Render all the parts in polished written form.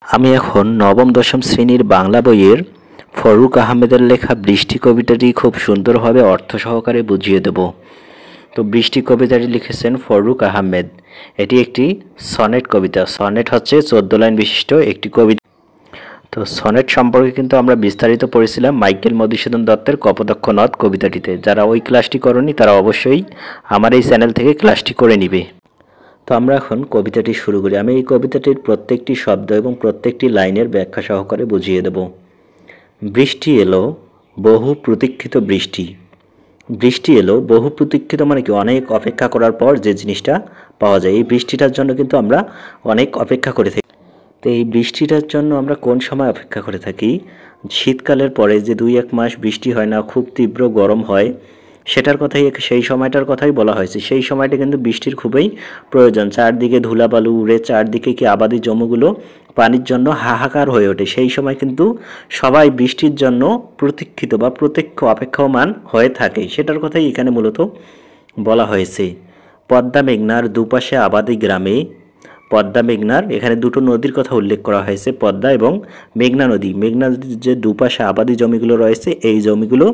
আমি এখন নবম দশম শ্রেণীর বাংলা বইয়ের ফরুক আহমেদের লেখা বৃষ্টি কবিতাটি খুব সুন্দরভাবে অর্থ সহকারে বুঝিয়ে দেব। তো বৃষ্টি কবিতাটি লিখেছেন ফরুক আহমেদ। এটি একটি সনেট কবিতা। সনেট হচ্ছে 14 লাইন বিশিষ্ট একটি কবিতা। তো সনেট সম্পর্কে কিন্তু আমরা বিস্তারিত পড়েছিলাম মাইকেল মধুসূদন দত্তের কপোতাক্ষ নদ কবিতাটিতে। যারা ওই ক্লাসটি করনি তারা অবশ্যই আমার এই চ্যানেল থেকে ক্লাসটি করে নিবে। তো আমরা এখন কবিতাটি শুরু করি। আমি এই কবিতাটির প্রত্যেকটি শব্দ এবং প্রত্যেকটি লাইনের ব্যাখ্যা সহকারে বুঝিয়ে দেব। বৃষ্টি এলো, বহু প্রতীক্ষিত বৃষ্টি। বৃষ্টি এলো, বহু প্রতীক্ষিত মানে কি অনেক অপেক্ষা করার পর যে জিনিসটা পাওয়া যায়। এই বৃষ্টিটার জন্য কিন্তু আমরা অনেক অপেক্ষা করে থাকি। তো এই বৃষ্টিটার জন্য আমরা কোন সময় অপেক্ষা করে থাকি? শীতকালের পরে যে 2-1 মাস বৃষ্টি হয় না, খুব তীব্র গরম হয়, সেটার কথাই সেই সময়টার কথাই বলা হয়েছে। সেই সময়টা কিন্তু বৃষ্টির খুবই প্রয়োজন। চারদিকে ধুলাবালু উড়ে, চারদিকে কি আবাদি জমিগুলো পানির জন্য হাহাকার হয়ে ওঠে। সেই সময় কিন্তু সবাই বৃষ্টির জন্য প্রতীক্ষিত বা প্রত্যক্ষ অপেক্ষমান হয়ে থাকে। সেটার কথাই এখানে মূলত বলা হয়েছে। পদ্মা মেঘনার দুপাশে আবাদি গ্রামে, পদ্মা মেঘনার এখানে দুটো নদীর কথা উল্লেখ করা হয়েছে, পদ্মা এবং মেঘনা নদী। মেঘনা নদীর যে দুপাশে আবাদি জমিগুলো রয়েছে, এই জমিগুলো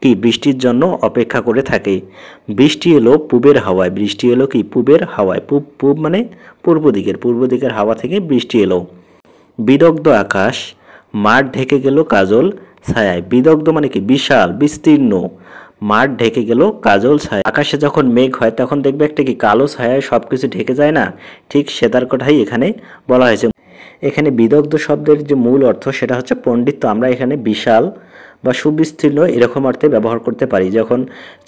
কি বৃষ্টির জন্য অপেক্ষা করে থাকে। বৃষ্টি এলো পূবের হাওয়ায়। বৃষ্টি এলো কি পূবের হাওয়ায়। পূব মানে পূর্ব দিকের হাওয়া থেকে বৃষ্টি এলো। বিদগ্ধ আকাশ, মাঠ ঢেকে গেল কাজল ছায়ায়। বিদগ্ধ মানে কি বিশাল বিস্তীর্ণ, মাঠ ঢেকে গেল কাজল ছায়া। আকাশে যখন মেঘ হয় তখন দেখবে একটা কি কালো ছায়ায় সবকিছু ঢেকে যায় না, ঠিক সেটার কথাই এখানে বলা হয়েছে। এখানে বিদগ্ধ শব্দের যে মূল অর্থ সেটা হচ্ছে পণ্ডিত। তো আমরা এখানে বিশাল বা সুবিস্তীর্ণ এরকম অর্থে ব্যবহার করতে পারি। যখন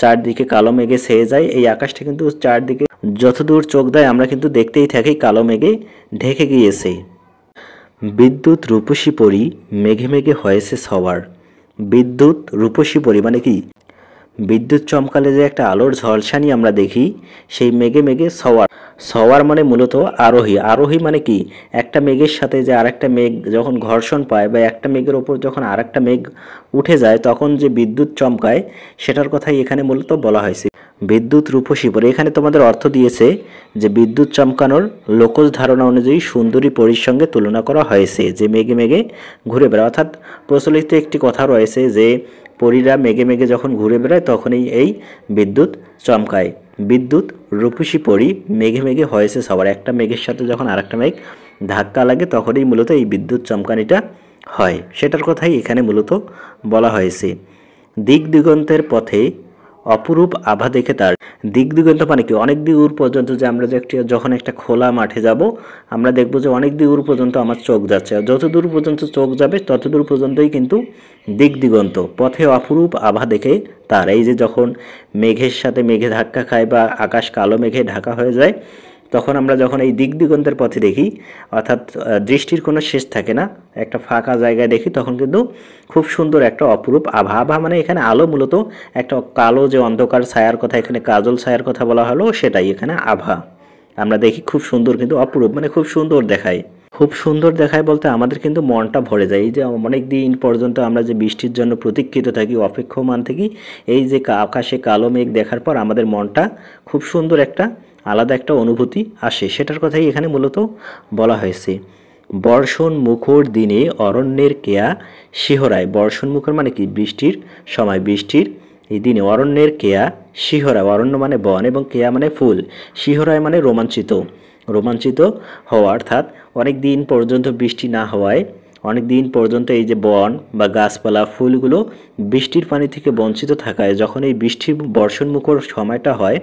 চারদিকে কালো মেঘে ছেয়ে যায়, এই আকাশটা কিন্তু চারদিকে যতদূর চোখ দেয় আমরা কিন্তু দেখতেই থাকি কালো মেঘে ঢেকে গিয়েছে। বিদ্যুৎ রূপসী পরী, মেঘে মেঘে হয়েছে সওয়ার। বিদ্যুৎ রূপসী পরী মানে কি বিদ্যুৎ চমকালে যে একটা আলোর ঝলসানি আমরা দেখি, সেই মেঘে মেঘে সওয়ার। সওয়ার মানে মূলত আরোহী। আরোহী মানে কি একটা মেঘের সাথে যে আরেকটা মেঘ যখন ঘর্ষণ পায় বা একটা মেঘের ওপর যখন আরেকটা মেঘ উঠে যায় তখন যে বিদ্যুৎ চমকায়, সেটার কথাই এখানে মূলত বলা হয়েছে। বিদ্যুৎ রূপসী পরী এখানে তোমাদের অর্থ দিয়েছে যে বিদ্যুৎ চমকানোর লোকজ ধারণা অনুযায়ী সুন্দরী পরীর সঙ্গে তুলনা করা হয়েছে, যে মেঘে মেঘে ঘুরে বেড়ায়। অর্থাৎ প্রচলিত একটি কথা রয়েছে যে পরীরা মেঘে মেঘে যখন ঘুরে বেড়ায় তখনই এই বিদ্যুৎ চমকায়। বিদ্যুৎ রূপসী পরী, মেঘে মেঘে হয়েছে সবার। একটা মেঘের সাথে যখন আরেকটা মেঘ ধাক্কা লাগে তখনই মূলত এই বিদ্যুৎ চমকানিটা হয়। সেটার কথাই এখানে মূলত বলা হয়েছে। দিক দিগন্তের পথে অপরূপ আভা দেখে তার। দিক দিগন্ত মানে কি অনেক দূর পর্যন্ত, যে আমরা যখন একটা খোলা মাঠে যাব আমরা দেখব যে অনেক দূর পর্যন্ত আমার চোখ যাচ্ছে। যত দূর পর্যন্ত চোখ যাবে তত দূর পর্যন্তই কিন্তু দিক দিগন্ত। পথে অপরূপ আভা দেখে তার। এই যে যখন মেঘের সাথে মেঘে ধাক্কা খায় বা আকাশ কালো মেঘে ঢাকা হয়ে যায়, তখন আমরা যখন এই দিক দিগন্তের পথে দেখি, অর্থাৎ দৃষ্টির কোনো শেষ থাকে না, একটা ফাঁকা জায়গায় দেখি, তখন কিন্তু খুব সুন্দর একটা অপরূপ আভা। আভা মানে এখানে আলো, মূলত একটা কালো যে অন্ধকার ছায়ার কথা এখানে কাজল ছায়ার কথা বলা হলো, সেটাই এখানে আভা। আমরা দেখি খুব সুন্দর, কিন্তু অপরূপ মানে খুব সুন্দর দেখায়। খুব সুন্দর দেখায় বলতে আমাদের কিন্তু মনটা ভরে যায়। এই যে অনেক দিন পর্যন্ত আমরা যে বৃষ্টির জন্য প্রতীক্ষিত থাকি, অপেক্ষমান থাকি, এই যে আকাশে কালো মেঘ দেখার পর আমাদের মনটা খুব সুন্দর একটা আলাদা একটা অনুভূতি আসে। সেটার কথাই এখানে মূলত বলা হয়েছে। বর্ষণ মুখর দিনে অরণ্যের কেয়া শিহরায়। বর্ষণ মুখর মানে কি বৃষ্টির সময়, বৃষ্টির এই দিনে অরণ্যের কেয়া শিহরায়। অরণ্য মানে বন এবং কেয়া মানে ফুল, শিহরায় মানে রোমাঞ্চিত। রোমাঞ্চিত হওয়া, অর্থাৎ অনেক দিন পর্যন্ত বৃষ্টি না হওয়ায়, অনেক দিন পর্যন্ত এই যে বন বা গাছপালা ফুলগুলো বৃষ্টির পানি থেকে বঞ্চিত থাকায়, যখন এই বৃষ্টির বর্ষণমুখর সময়টা হয়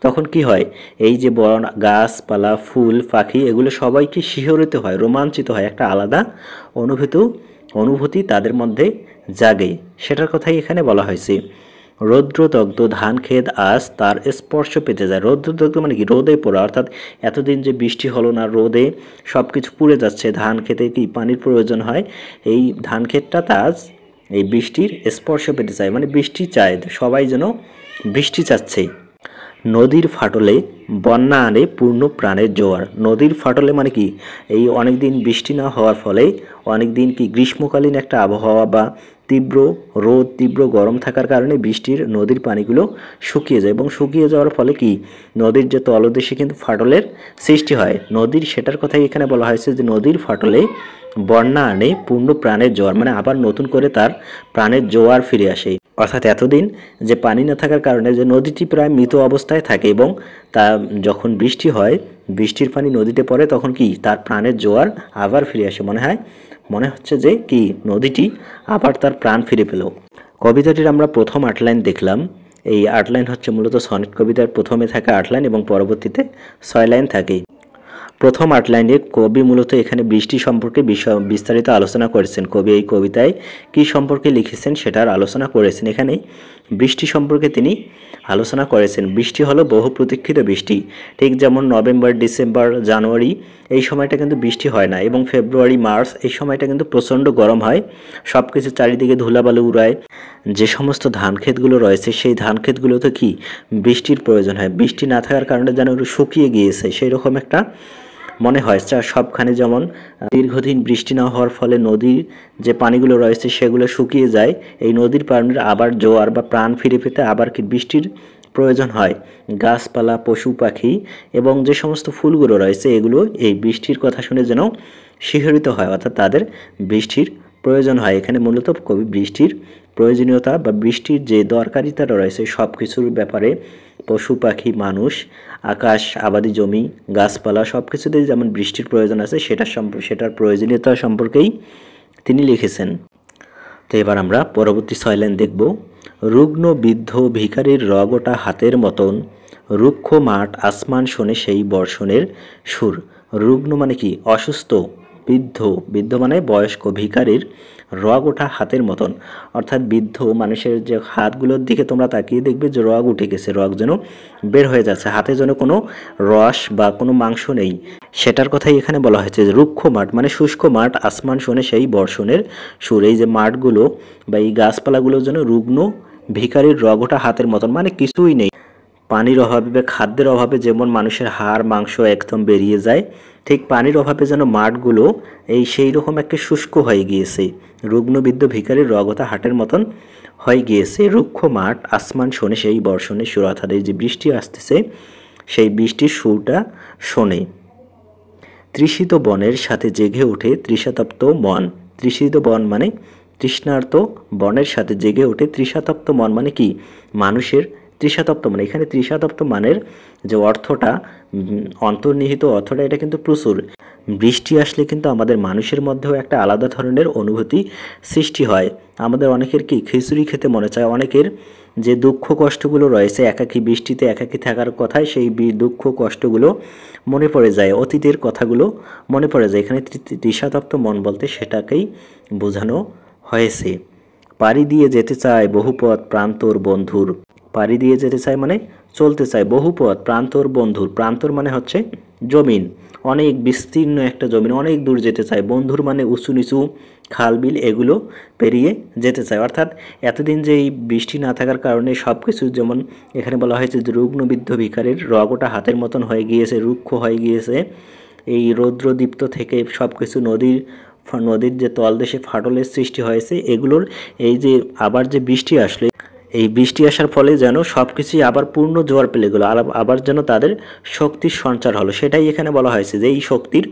তখন কি হয়, এই যে বন গাছপালা ফুল পাখি এগুলো সবাইকে শিহরিত হয়, রোমাঞ্চিত হয়, একটা আলাদা অনুভূতি তাদের মধ্যে জাগে। সেটার কথাই এখানে বলা হয়েছে। রৌদ্রদগ্ধ ধান ক্ষেত আজ তার স্পর্শ পেতে যায়। রৌদ্রদগ্ধ মানে কি রোদে পোড়া, অর্থাৎ এতদিন যে বৃষ্টি হলো না, রোদে সব কিছু পুড়ে যাচ্ছে। ধান খেতে কি পানির প্রয়োজন হয়, এই ধান ক্ষেতটা আজ এই বৃষ্টির স্পর্শ পেতে চায়, মানে বৃষ্টি চায়, সবাই যেন বৃষ্টি চাচ্ছে। নদীর ফাটলে বন্যা আনে পূর্ণ প্রাণের জোয়ার। নদীর ফাটলে মানে কি এই অনেক দিন বৃষ্টি না হওয়ার ফলে অনেক দিন কি গ্রীষ্মকালীন একটা আবহাওয়া বা তীব্র রোদ তীব্র গরম থাকার কারণে বৃষ্টির নদীর পানিগুলো শুকিয়ে যায় এবং শুকিয়ে যাওয়ার ফলে কি নদীর যে তলদেশে কিন্তু ফাটলের সৃষ্টি হয়। নদীর সেটার কথাই এখানে বলা হয়েছে যে নদীর ফাটলে বন্যা আনে পূর্ণ প্রাণের জোয়ার, মানে আবার নতুন করে তার প্রাণের জোয়ার ফিরে আসে। অর্থাৎ এতদিন যে পানি না থাকার কারণে যে নদীটি প্রায় মৃত অবস্থায় থাকে এবং তা যখন বৃষ্টি হয় বৃষ্টির পানি নদীতে পড়ে তখন কি তার প্রাণের জোয়ার আবার ফিরে আসে। মনে হচ্ছে যে কি নদীটি আবার তার প্রাণ ফিরে পেল। কবিতাটির আমরা প্রথম 8 লাইন দেখলাম। এই 8 লাইন হচ্ছে মূলত সনেট কবিতার প্রথমে থাকে 8 লাইন এবং পরবর্তীতে 6 লাইন থাকে। প্রথম 8 লাইনে কবি মূলত এখানে বৃষ্টি সম্পর্কে বিস্তারিত আলোচনা করেছেন। কবি এই কবিতায় কি সম্পর্কে লিখেছেন সেটার আলোচনা করেছেন। এখানে বৃষ্টি সম্পর্কে তিনি আলোচনা করেছেন। বৃষ্টি হলো বহু প্রতীক্ষিত বৃষ্টি। ঠিক যেমন নভেম্বর, ডিসেম্বর, জানুয়ারি এই সময়টা কিন্তু বৃষ্টি হয় না এবং ফেব্রুয়ারি, মার্চ এই সময়টা কিন্তু প্রচণ্ড গরম হয়। সব কিছু চারিদিকে ধুলাবালু উড়ায়। যে সমস্ত ধান ক্ষেতগুলো রয়েছে সেই ধান ক্ষেতগুলোতে কি বৃষ্টির প্রয়োজন হয়। বৃষ্টি না থাকার কারণে যেন শুকিয়ে গিয়েছে সেই রকম একটা মনে হয়। সবখানে যেমন দীর্ঘদিন বৃষ্টি না হওয়ার ফলে নদীর যে পানিগুলো রয়েছে সেগুলো শুকিয়ে যায়। এই নদীর পানির আবার জোয়ার বা প্রাণ ফিরে পেতে আবার কি বৃষ্টির প্রয়োজন হয়। গাছপালা, পশু পাখি এবং যে সমস্ত ফুলগুলো রয়েছে এগুলো এই বৃষ্টির কথা শুনে যেন শিহরিত হয়, অর্থাৎ তাদের বৃষ্টির প্রয়োজন হয়। এখানে মূলত কবি বৃষ্টির প্রয়োজনীয়তা বা বৃষ্টির যে দরকারিতাটা রয়েছে সব কিছুর ব্যাপারে পশু পাখি, মানুষ, আকাশ, আবাদি জমি, গাছপালা সব কিছুতেই যেমন বৃষ্টির প্রয়োজন আছে সেটার প্রয়োজনীয়তা সম্পর্কেই তিনি লিখেছেন। তো এবার আমরা পরবর্তী 6 লাইন দেখব। রুগ্ন বৃদ্ধ ভিখারির রগ ওটা হাতের মতন, রুক্ষ মাঠ আসমান শোনে সেই বর্ষণের সুর। রুগ্ন মানে কি অসুস্থ, বৃদ্ধ মানে বয়স্ক, ভিখারির রগ ওঠা হাতের মতন, অর্থাৎ বৃদ্ধ মানুষের যে হাতগুলোর দিকে তোমরা তাকিয়ে দেখবে যে রগ উঠে গেছে, রগ যেন বের হয়ে যাচ্ছে, হাতে যেন কোনো রস বা কোনো মাংস নেই, সেটার কথাই এখানে বলা হয়েছে। যে রুক্ষ মাঠ মানে শুষ্ক মাঠ, আসমান শোনে সেই বর্ষণের সুর। এই যে মাঠগুলো বা এই গাছপালাগুলো যেন রুগ্ন ভিখারির রগ ওঠা হাতের মতন, মানে কিছুই নেই। পানির অভাবে বা খাদ্যের অভাবে যেমন মানুষের হাড় মাংস একদম বেরিয়ে যায়, ঠিক পানির অভাবে যেন মাঠগুলো সেই রকম একটা শুষ্ক হয়ে গিয়েছে। রুগ্নবৃদ্ধ ভিখারির রগতা হাটের মতন হয়ে গিয়েছে। রুক্ষ মাঠ আসমান শোনে সেই বর্ষণের সুর, অর্থাৎ এই যে বৃষ্টি আসতেছে সেই বৃষ্টির সুরটা শোনে। তৃষিত বনের সাথে জেগে ওঠে তৃষাতপ্ত মন। তৃষিত বন মানে তৃষ্ণার্ত বনের সাথে জেগে ওঠে তৃষাতপ্ত মন, মানে কি মানুষের তৃষাতপ্ত মানে এখানে তৃষাতপ্ত মানের যে অর্থটা অন্তর্নিহিত অর্থটা এটা কিন্তু প্রচুর। বৃষ্টি আসলে কিন্তু আমাদের মানুষের মধ্যেও একটা আলাদা ধরনের অনুভূতি সৃষ্টি হয়। আমাদের অনেকের কি খিচুড়ি খেতে মনে চায়, অনেকের যে দুঃখ কষ্টগুলো রয়েছে একাকী বৃষ্টিতে একাকী থাকার কথায় সেই দুঃখ কষ্টগুলো মনে পড়ে যায়, অতীতের কথাগুলো মনে পড়ে যায়। এখানে তৃষাতপ্ত মন বলতে সেটাকেই বোঝানো হয়েছে। পাড়ি দিয়ে যেতে চায় বহুপথ প্রান্তর বন্ধুর। পাড়ি দিয়ে যেতে চায় মানে চলতে চায়, বহুপথ প্রান্তর বন্ধুর। প্রান্তর মানে হচ্ছে জমিন, অনেক বিস্তীর্ণ একটা জমিন, অনেক দূর যেতে চায়। বন্ধুর মানে উঁচু নিচু খাল বিল এগুলো পেরিয়ে যেতে চায়। অর্থাৎ এতদিন যে এই বৃষ্টি না থাকার কারণে সব কিছু যেমন এখানে বলা হয়েছে যে রুগ্নবৃদ্ধ ভিখারির রগটা হাতের মতন হয়ে গিয়েছে, রুক্ষ হয়ে গিয়েছে। এই রৌদ্রদীপ্ত থেকে সব কিছু নদীর যে তলদেশে ফাটলের সৃষ্টি হয়েছে এগুলোর এই যে আবার যে বৃষ্টি আসলে এই বৃষ্টি আসার ফলে যেন সব কিছুই আবার পূর্ণ জোয়ার পেলে গেলো, আবার যেন তাদের শক্তির সঞ্চার হলো। সেটাই এখানে বলা হয়েছে যে এই শক্তির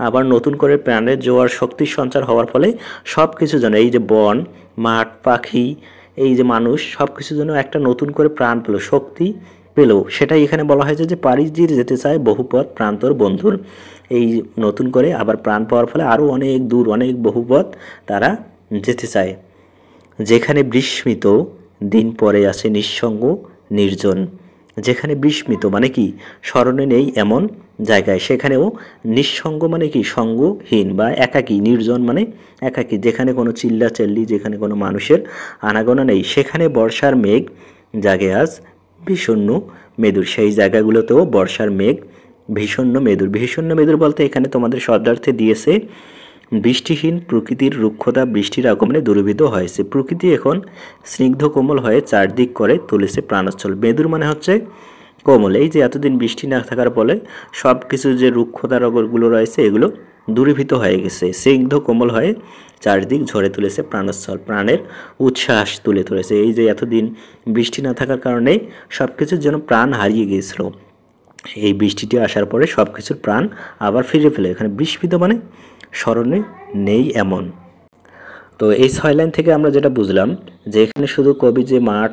আবার নতুন করে প্রাণের জোয়ার শক্তির সঞ্চার হওয়ার ফলে সব কিছু যেন এই যে বন মাঠ পাখি এই যে মানুষ সব কিছু যেন একটা নতুন করে প্রাণ পেল, শক্তি পেল। সেটাই এখানে বলা হয়েছে যে পাড়ি দিয়ে যেতে চায় বহুপথ প্রান্তর বন্ধুর। এই নতুন করে আবার প্রাণ পাওয়ার ফলে আরও অনেক দূর অনেক বহুপথ তারা যেতে চায়। যেখানে বিস্মিত দিন পরে আছে নিঃসঙ্গ নির্জন। যেখানে বিস্মিত মানে কি স্মরণে নেই এমন জায়গায়, সেখানেও নিঃসঙ্গ মানে কি সঙ্গহীন বা একাকী, নির্জন মানে একাকী, যেখানে কোনো চিল্লাচাল্লি যেখানে কোনো মানুষের আনাগোনা নেই, সেখানে বর্ষার মেঘ জাগে আজ বিষণ্ণ মেদুর। সেই জায়গাগুলোতেও বর্ষার মেঘ ভীষণ মেদুর। ভীষণ মেদুর বলতে এখানে তোমাদের শব্দার্থে দিয়েছে বৃষ্টিহীন প্রকৃতির রুক্ষতা বৃষ্টির আগমনে দুর্বিধ হয়েছে। প্রকৃতি এখন স্নিগ্ধ কোমল হয়ে চারদিক করে তুলেছে প্রাণোচ্ছল। মেদুর মানে হচ্ছে কোমল। এই যে এতদিন বৃষ্টি না থাকার ফলে সব কিছু যে রুক্ষতা রোগগুলো রয়েছে এগুলো দূরীভূত হয়ে গেছে, স্নিগ্ধ কোমল হয়ে চারদিক ঝরে তুলেছে প্রাণোচ্ছল, প্রাণের উচ্ছ্বাস তুলে তুলেছে। এই যে এতদিন বৃষ্টি না থাকার কারণে সব কিছুর যেন প্রাণ হারিয়ে গিয়েছিল, এই বৃষ্টিটি আসার পরে সব কিছুর প্রাণ আবার ফিরে পেলে। এখানে বিস্মিত মানে স্মরণে নেই এমন। তো এই 6 লাইন থেকে আমরা যেটা বুঝলাম যে এখানে শুধু কবি যে মাঠ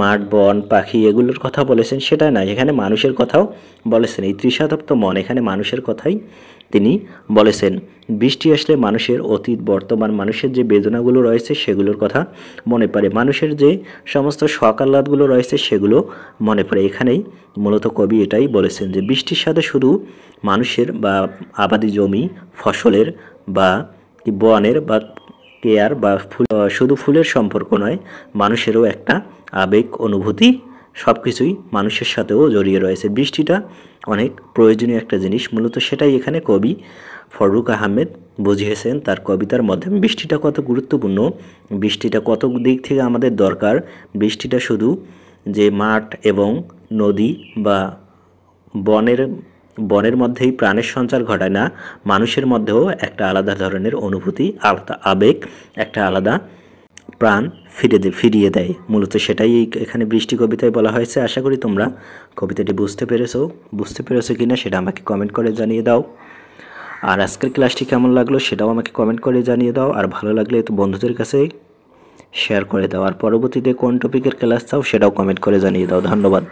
মাঠ বন পাখি এগুলোর কথা বলেছেন সেটা না, এখানে মানুষের কথাও বলেছেন। এই তৃষাতপ্ত মন, এখানে মানুষের কথাই তিনি বলেছেন। বৃষ্টি আসলে মানুষের অতীত বর্তমান মানুষের যে বেদনাগুলো রয়েছে সেগুলোর কথা মনে পড়ে, মানুষের যে সমস্ত শখ আহ্লাদগুলো রয়েছে সেগুলো মনে পড়ে। এখানেই মূলত কবি এটাই বলেছেন যে বৃষ্টির সাথে শুধু মানুষের বা আবাদি জমি ফসলের বা বনের বা কেয়ার বা ফুল শুধু ফুলের সম্পর্ক নয়, মানুষেরও একটা আবেগ অনুভূতি সব কিছুই মানুষের সাথেও জড়িয়ে রয়েছে। বৃষ্টিটা অনেক প্রয়োজনীয় একটা জিনিস, মূলত সেটাই এখানে কবি ফররুখ আহমেদ বুঝিয়েছেন তার কবিতার মাধ্যমে। বৃষ্টিটা কত গুরুত্বপূর্ণ, বৃষ্টিটা কত দিক থেকে আমাদের দরকার। বৃষ্টিটা শুধু যে মাঠ এবং নদী বা বনের বনের মধ্যেই প্রাণের সঞ্চার ঘটায় না, মানুষের মধ্যেও একটা আলাদা ধরনের অনুভূতি, আলাদা আবেগ, একটা আলাদা প্রাণ ফিরিয়ে দেয়। মূলত সেটাই এখানে বৃষ্টি কবিতায় বলা হয়েছে। আশা করি তোমরা কবিতাটি বুঝতে পেরেছো কিনা সেটা আমাকে কমেন্ট করে জানিয়ে দাও। আর আজকের ক্লাসটি কেমন লাগলো সেটাও আমাকে কমেন্ট করে জানিয়ে দাও। আর ভালো লাগলে তো বন্ধুদের কাছে শেয়ার করে দাও। আর পরবর্তীতে কোন টপিকের ক্লাস চাও সেটাও কমেন্ট করে জানিয়ে দাও। ধন্যবাদ।